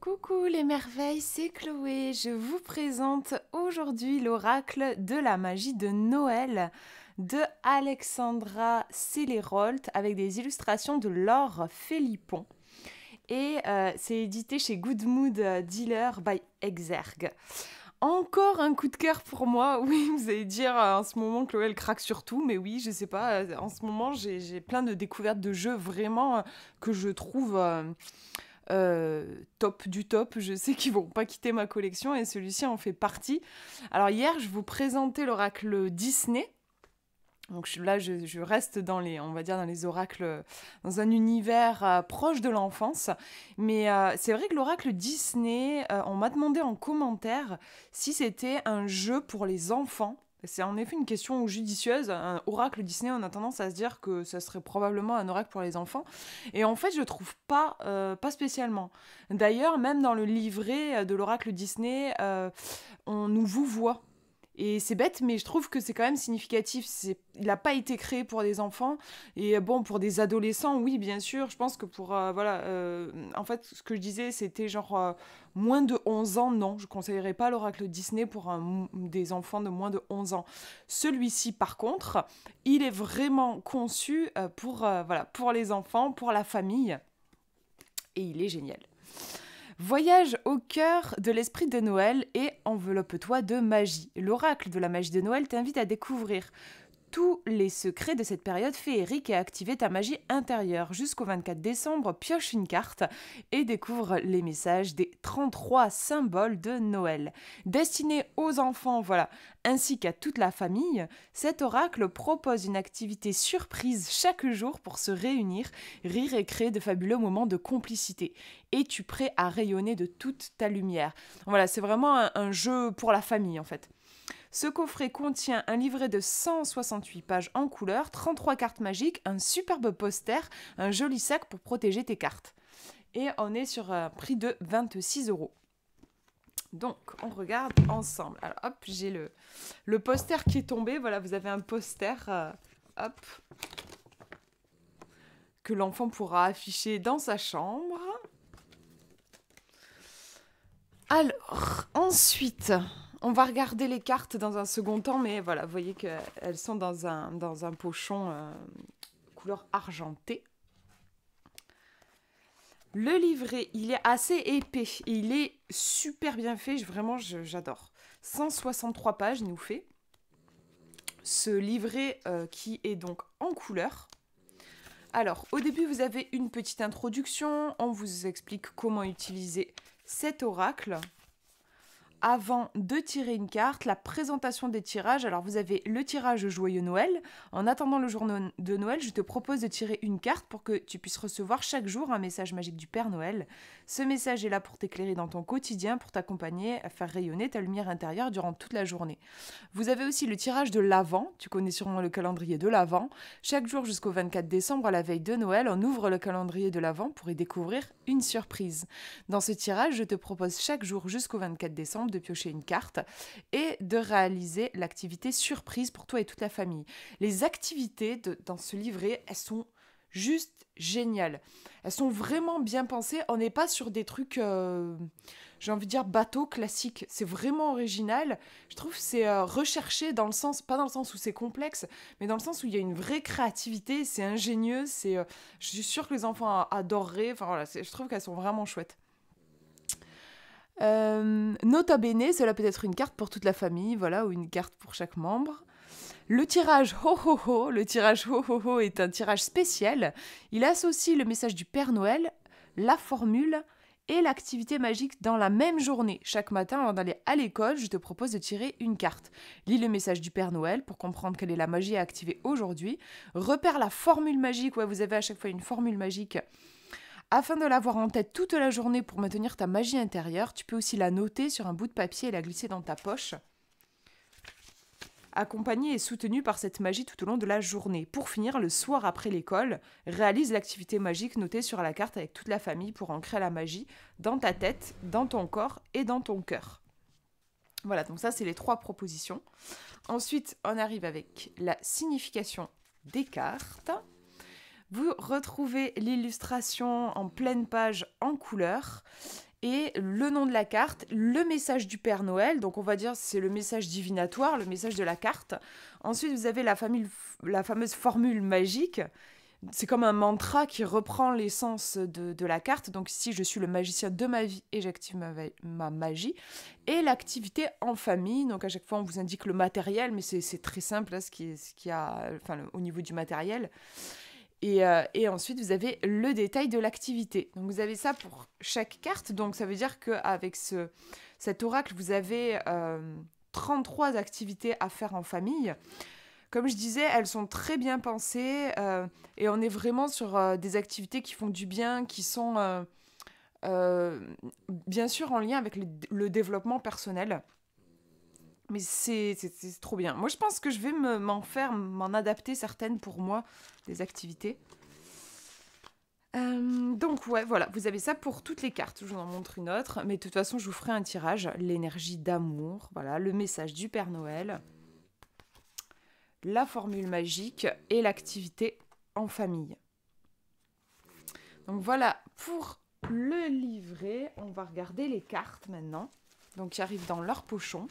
Coucou les merveilles, c'est Chloé. Je vous présente aujourd'hui l'oracle de la magie de Noël de Alexandra Célérolt avec des illustrations de Laure Philippon. Et c'est édité chez Good Mood Dealer by Exergue. Encore un coup de cœur pour moi. Oui, vous allez dire en ce moment Chloé elle craque sur tout, mais oui, je sais pas. En ce moment, j'ai plein de découvertes de jeux vraiment que je trouve top du top. Je sais qu'ils vont pas quitter ma collection et celui-ci en fait partie. Alors hier, je vous présentais l'oracle Disney. Donc là, je reste dans les, on va dire, dans les oracles, dans un univers proche de l'enfance. Mais c'est vrai que l'oracle Disney, on m'a demandé en commentaire si c'était un jeu pour les enfants. C'est en effet une question judicieuse. Un oracle Disney, on a tendance à se dire que ça serait probablement un oracle pour les enfants. Et en fait, je trouve pas spécialement. D'ailleurs, même dans le livret de l'oracle Disney, on nous vous voit. Et c'est bête, mais je trouve que c'est quand même significatif. Il n'a pas été créé pour des enfants. Et bon, pour des adolescents, oui, bien sûr. Je pense que pour... voilà. En fait, ce que je disais, c'était genre moins de 11 ans. Non, je ne conseillerais pas l'oracle Disney pour des enfants de moins de 11 ans. Celui-ci, par contre, il est vraiment conçu voilà, pour les enfants, pour la famille. Et il est génial. Voyage au cœur de l'esprit de Noël et enveloppe-toi de magie. L'oracle de la magie de Noël t'invite à découvrir tous les secrets de cette période féerique et à activer ta magie intérieure. Jusqu'au 24 décembre, pioche une carte et découvre les messages des 33 symboles de Noël. Destiné aux enfants, voilà, ainsi qu'à toute la famille, cet oracle propose une activité surprise chaque jour pour se réunir, rire et créer de fabuleux moments de complicité. Es-tu prêt à rayonner de toute ta lumière? Voilà, c'est vraiment un jeu pour la famille en fait. Ce coffret contient un livret de 168 pages en couleur, 33 cartes magiques, un superbe poster, un joli sac pour protéger tes cartes. Et on est sur un prix de 26 €. Donc, on regarde ensemble. Alors, hop, j'ai le poster qui est tombé. Voilà, vous avez un poster, hop, que l'enfant pourra afficher dans sa chambre. Alors, ensuite, on va regarder les cartes dans un second temps, mais voilà, vous voyez qu'elles sont dans un pochon couleur argentée. Le livret, il est assez épais et il est super bien fait, vraiment j'adore. 163 pages, il nous fait. Ce livret qui est donc en couleur. Alors, au début, vous avez une petite introduction, on vous explique comment utiliser cet oracle. Avant de tirer une carte, la présentation des tirages. Alors vous avez le tirage Joyeux Noël. En attendant le jour de Noël, je te propose de tirer une carte pour que tu puisses recevoir chaque jour un message magique du Père Noël. Ce message est là pour t'éclairer dans ton quotidien, pour t'accompagner à faire rayonner ta lumière intérieure durant toute la journée. Vous avez aussi le tirage de l'Avent. Tu connais sûrement le calendrier de l'Avent. Chaque jour jusqu'au 24 décembre, à la veille de Noël, on ouvre le calendrier de l'Avent pour y découvrir une surprise. Dans ce tirage, je te propose chaque jour jusqu'au 24 décembre de piocher une carte et de réaliser l'activité surprise pour toi et toute la famille. Les activités dans ce livret, elles sont juste géniales. Elles sont vraiment bien pensées. On n'est pas sur des trucs, j'ai envie de dire, bateau classiques. C'est vraiment original. Je trouve que c'est recherché dans le sens, pas dans le sens où c'est complexe, mais dans le sens où il y a une vraie créativité, c'est ingénieux, je suis sûre que les enfants adoreraient. Enfin voilà, je trouve qu'elles sont vraiment chouettes. Nota bene, cela peut être une carte pour toute la famille, voilà, ou une carte pour chaque membre. Le tirage ho ho ho, le tirage ho ho ho est un tirage spécial. Il associe le message du Père Noël, la formule et l'activité magique dans la même journée. Chaque matin, avant d'aller à l'école, je te propose de tirer une carte. Lis le message du Père Noël pour comprendre quelle est la magie à activer aujourd'hui. Repère la formule magique, ouais, vous avez à chaque fois une formule magique. Afin de l'avoir en tête toute la journée pour maintenir ta magie intérieure, tu peux aussi la noter sur un bout de papier et la glisser dans ta poche. Accompagné et soutenu par cette magie tout au long de la journée. Pour finir, le soir après l'école, réalise l'activité magique notée sur la carte avec toute la famille pour ancrer la magie dans ta tête, dans ton corps et dans ton cœur. Voilà, donc ça c'est les 3 propositions. Ensuite, on arrive avec la signification des cartes. Vous retrouvez l'illustration en pleine page en couleur et le nom de la carte, le message du Père Noël, donc on va dire c'est le message divinatoire, le message de la carte. Ensuite, vous avez la fameuse formule magique. C'est comme un mantra qui reprend l'essence de la carte. Donc ici, je suis le magicien de ma vie et j'active ma magie. Et l'activité en famille. Donc à chaque fois, on vous indique le matériel, mais c'est très simple là, ce qu'il y a au niveau du matériel. Et ensuite, vous avez le détail de l'activité. Donc, vous avez ça pour chaque carte. Donc, ça veut dire qu'avec cet oracle, vous avez 33 activités à faire en famille. Comme je disais, elles sont très bien pensées et on est vraiment sur des activités qui font du bien, qui sont bien sûr en lien avec le développement personnel. Mais c'est trop bien. Moi, je pense que je vais m'en adapter certaines pour moi, des activités. Donc, ouais, voilà, vous avez ça pour toutes les cartes. Je vous en montre une autre. Mais de toute façon, je vous ferai un tirage. L'énergie d'amour, voilà, le message du Père Noël, la formule magique et l'activité en famille. Donc, voilà pour le livret. On va regarder les cartes maintenant. Donc, qui arrivent dans leur pochon.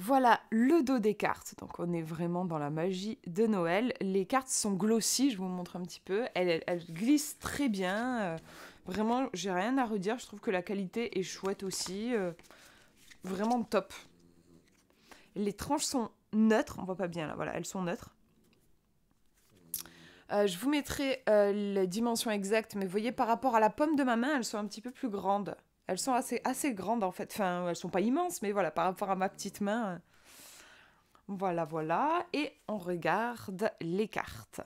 Voilà le dos des cartes, donc on est vraiment dans la magie de Noël. Les cartes sont glossy, je vous montre un petit peu. Elles glissent très bien. Vraiment, j'ai rien à redire. Je trouve que la qualité est chouette aussi. Vraiment top. Les tranches sont neutres. On voit pas bien là, voilà, elles sont neutres. Je vous mettrai les dimensions exactes, mais vous voyez, par rapport à la paume de ma main, elles sont un petit peu plus grandes. Elles sont assez grandes en fait. Enfin, elles sont pas immenses, mais voilà, par rapport à ma petite main. Voilà, voilà. Et on regarde les cartes.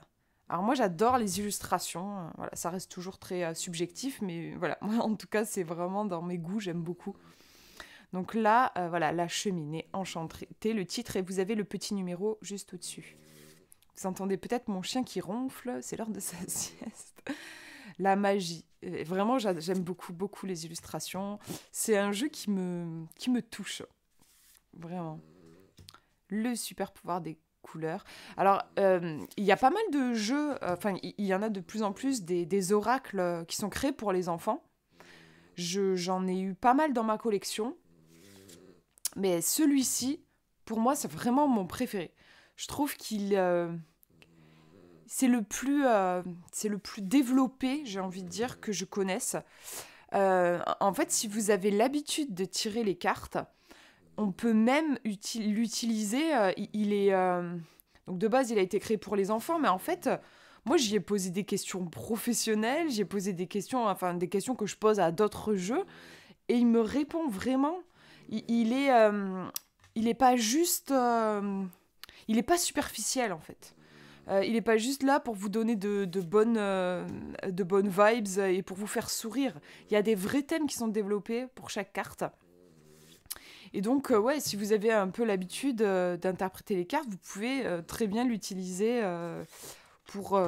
Alors moi, j'adore les illustrations. Voilà, ça reste toujours très subjectif, mais voilà. Moi, en tout cas, c'est vraiment dans mes goûts. J'aime beaucoup. Donc là, voilà, la cheminée enchantée, le titre, et vous avez le petit numéro juste au-dessus. Vous entendez peut-être mon chien qui ronfle. C'est l'heure de sa sieste. La magie. Vraiment, j'aime beaucoup, beaucoup les illustrations. C'est un jeu qui me touche. Vraiment. Le super pouvoir des couleurs. Alors, il y a pas mal de jeux, enfin, il y en a de plus en plus des oracles qui sont créés pour les enfants. J'en ai eu pas mal dans ma collection. Mais celui-ci, pour moi, c'est vraiment mon préféré. Je trouve qu'il... c'est le plus développé, j'ai envie de dire, que je connaisse. En fait, si vous avez l'habitude de tirer les cartes, on peut même l'utiliser. Donc de base, il a été créé pour les enfants, mais en fait, moi, j'y ai posé des questions professionnelles, j'ai posé des questions que je pose à d'autres jeux, et il me répond vraiment. Il est pas juste... il est pas superficiel, en fait. Il n'est pas juste là pour vous donner de bonnes vibes et pour vous faire sourire. Il y a des vrais thèmes qui sont développés pour chaque carte. Et donc, ouais, si vous avez un peu l'habitude d'interpréter les cartes, vous pouvez très bien l'utiliser pour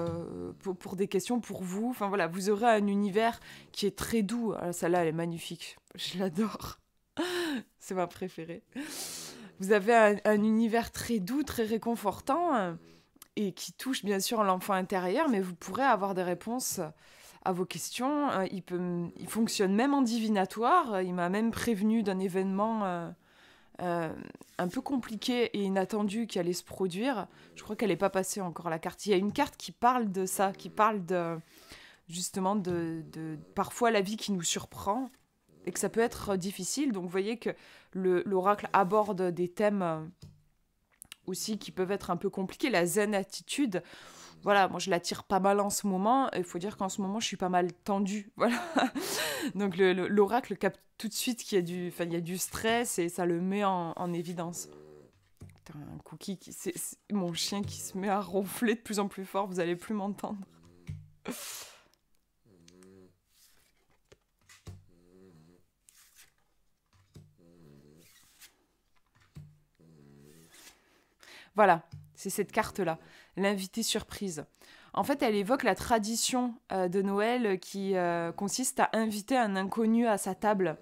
des questions pour vous. Enfin voilà, vous aurez un univers qui est très doux. Alors, celle-là, elle est magnifique. Je l'adore. C'est ma préférée. Vous avez un univers très doux, très réconfortant et qui touche bien sûr l'enfant intérieur, mais vous pourrez avoir des réponses à vos questions. Il fonctionne même en divinatoire. Il m'a même prévenu d'un événement un peu compliqué et inattendu qui allait se produire. Je crois qu'elle n'est pas passée encore, la carte. Il y a une carte qui parle de ça, qui parle justement de parfois la vie qui nous surprend et que ça peut être difficile. Donc vous voyez que l'oracle aborde des thèmes aussi qui peuvent être un peu compliqués. La zen attitude, voilà, moi je la tire pas mal en ce moment. Il faut dire qu'en ce moment je suis pas mal tendue, voilà. Donc l'oracle capte tout de suite qu'il y a du stress et ça le met en évidence. Putain, un cookie c'est mon chien qui se met à ronfler de plus en plus fort, vous allez plus m'entendre. Voilà, c'est cette carte-là, l'invité surprise. En fait, elle évoque la tradition de Noël qui consiste à inviter un inconnu à sa table,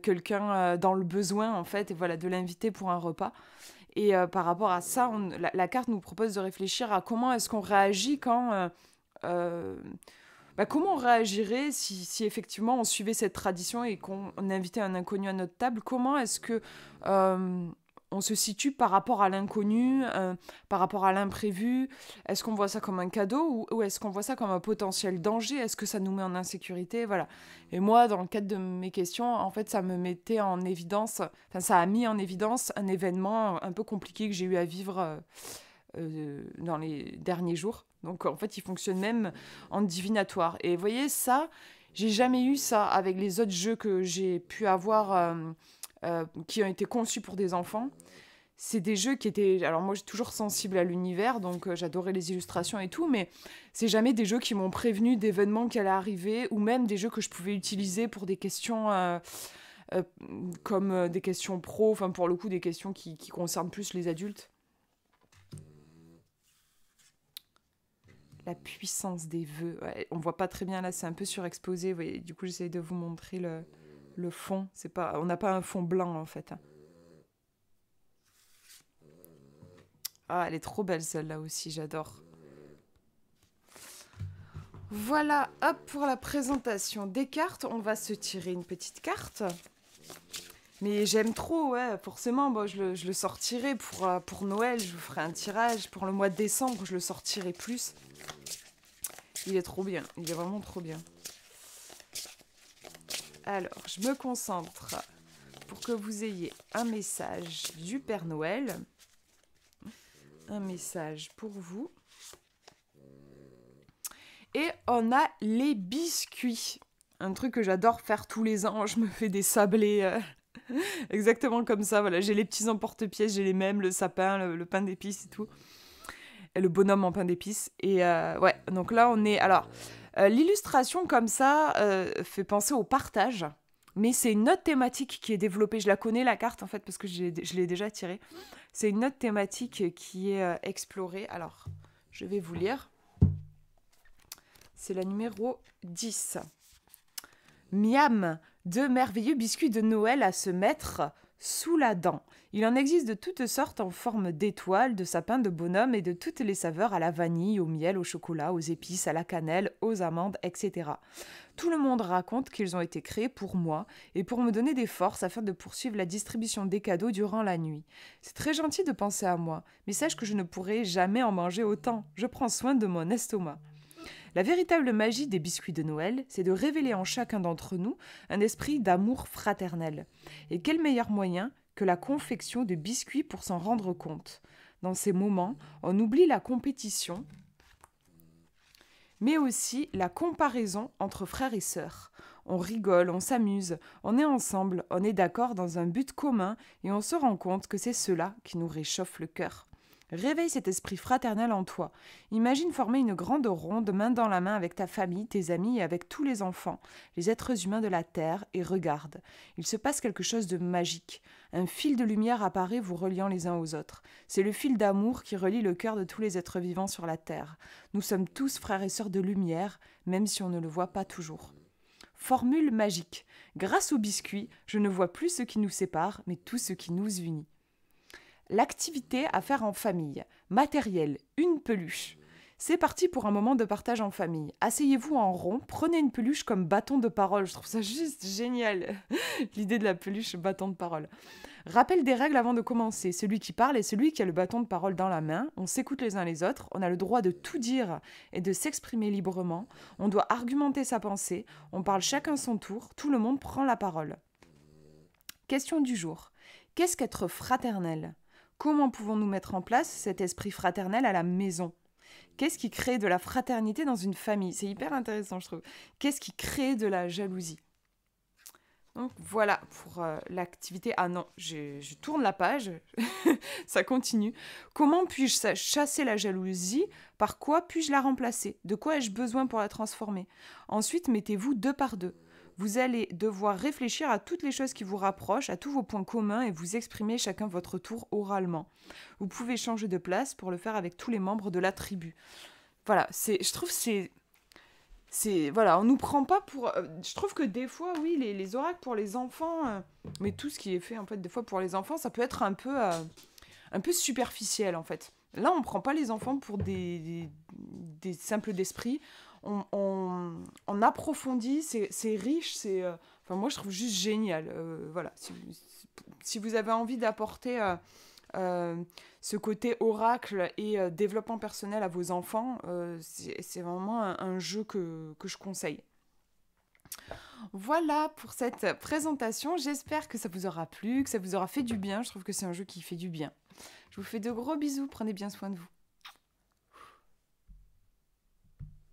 quelqu'un dans le besoin, en fait, et voilà, de l'inviter pour un repas. Et par rapport à ça, la carte nous propose de réfléchir à comment est-ce qu'on réagit quand bah, comment on réagirait si effectivement on suivait cette tradition et qu'on invitait un inconnu à notre table? Comment est-ce que on se situe par rapport à l'inconnu, par rapport à l'imprévu? Est-ce qu'on voit ça comme un cadeau ou est-ce qu'on voit ça comme un potentiel danger? Est-ce que ça nous met en insécurité? Voilà. Et moi, dans le cadre de mes questions, en fait, ça me mettait en évidence, enfin, ça a mis en évidence un événement un peu compliqué que j'ai eu à vivre dans les derniers jours. Donc en fait, il fonctionne même en divinatoire. Et vous voyez, ça, j'ai jamais eu ça avec les autres jeux que j'ai pu avoir qui ont été conçus pour des enfants. C'est des jeux qui étaient... Alors moi, je suis toujours sensible à l'univers, donc j'adorais les illustrations et tout, mais c'est jamais des jeux qui m'ont prévenu d'événements qui allaient arriver, ou même des jeux que je pouvais utiliser pour des questions... comme des questions pro, enfin pour le coup des questions qui concernent plus les adultes. La puissance des vœux. Ouais, on voit pas très bien là, c'est un peu surexposé. Vous voyez, du coup, j'essaie de vous montrer le fond. C'est pas, on n'a pas un fond blanc en fait. Ah, elle est trop belle celle-là aussi, j'adore. Voilà, hop, pour la présentation des cartes, on va se tirer une petite carte. Mais j'aime trop, ouais, forcément, bon, je le sortirai pour Noël, je vous ferai un tirage. Pour le mois de décembre, je le sortirai plus. Il est trop bien, il est vraiment trop bien. Alors, je me concentre pour que vous ayez un message du Père Noël. Un message pour vous. Et on a les biscuits. Un truc que j'adore faire tous les ans. Je me fais des sablés exactement comme ça. Voilà, j'ai les petits emporte-pièces, j'ai les mêmes, le sapin, le pain d'épices et tout. Et le bonhomme en pain d'épices. Et ouais, donc là on est... Alors, l'illustration comme ça fait penser au partage. Mais c'est une autre thématique qui est développée. Je la connais, la carte, en fait, parce que je l'ai déjà tirée. C'est une autre thématique qui est explorée. Alors, je vais vous lire. C'est la numéro 10. Miam, de merveilleux biscuits de Noël à se mettre sous la dent. Il en existe de toutes sortes en forme d'étoiles, de sapins, de bonhommes et de toutes les saveurs à la vanille, au miel, au chocolat, aux épices, à la cannelle, aux amandes, etc. Tout le monde raconte qu'ils ont été créés pour moi et pour me donner des forces afin de poursuivre la distribution des cadeaux durant la nuit. C'est très gentil de penser à moi, mais sache que je ne pourrai jamais en manger autant. Je prends soin de mon estomac. La véritable magie des biscuits de Noël, c'est de révéler en chacun d'entre nous un esprit d'amour fraternel. Et quel meilleur moyen que la confection de biscuits pour s'en rendre compte. Dans ces moments, on oublie la compétition, mais aussi la comparaison entre frères et sœurs. On rigole, on s'amuse, on est ensemble, on est d'accord dans un but commun et on se rend compte que c'est cela qui nous réchauffe le cœur. Réveille cet esprit fraternel en toi. Imagine former une grande ronde, main dans la main avec ta famille, tes amis et avec tous les enfants, les êtres humains de la Terre, et regarde. Il se passe quelque chose de magique. Un fil de lumière apparaît vous reliant les uns aux autres. C'est le fil d'amour qui relie le cœur de tous les êtres vivants sur la Terre. Nous sommes tous frères et sœurs de lumière, même si on ne le voit pas toujours. Formule magique. Grâce aux biscuits, je ne vois plus ce qui nous sépare, mais tout ce qui nous unit. L'activité à faire en famille. Matériel, une peluche. C'est parti pour un moment de partage en famille. Asseyez-vous en rond, prenez une peluche comme bâton de parole. Je trouve ça juste génial, l'idée de la peluche bâton de parole. Rappel des règles avant de commencer. Celui qui parle est celui qui a le bâton de parole dans la main. On s'écoute les uns les autres. On a le droit de tout dire et de s'exprimer librement. On doit argumenter sa pensée. On parle chacun son tour. Tout le monde prend la parole. Question du jour. Qu'est-ce qu'être fraternel ? Comment pouvons-nous mettre en place cet esprit fraternel à la maison ? Qu'est-ce qui crée de la fraternité dans une famille ? C'est hyper intéressant, je trouve. Qu'est-ce qui crée de la jalousie ? Donc voilà pour l'activité. Ah non, je tourne la page, ça continue. Comment puis-je chasser la jalousie ? Par quoi puis-je la remplacer ? De quoi ai-je besoin pour la transformer ? Ensuite, mettez-vous deux par deux. Vous allez devoir réfléchir à toutes les choses qui vous rapprochent, à tous vos points communs et vous exprimer chacun votre tour oralement. Vous pouvez changer de place pour le faire avec tous les membres de la tribu. Voilà, je trouve voilà, on nous prend pas pour... je trouve que des fois, oui, les oracles pour les enfants, mais tout ce qui est fait, en fait, des fois pour les enfants, ça peut être un peu superficiel, en fait. Là, on prend pas les enfants pour des simples d'esprit. on approfondit, c'est riche, enfin, moi je trouve juste génial. Voilà, si vous avez envie d'apporter ce côté oracle et développement personnel à vos enfants, c'est vraiment un jeu que je conseille. Voilà pour cette présentation. J'espère que ça vous aura plu, que ça vous aura fait du bien. Je trouve que c'est un jeu qui fait du bien. Je vous fais de gros bisous. Prenez bien soin de vous.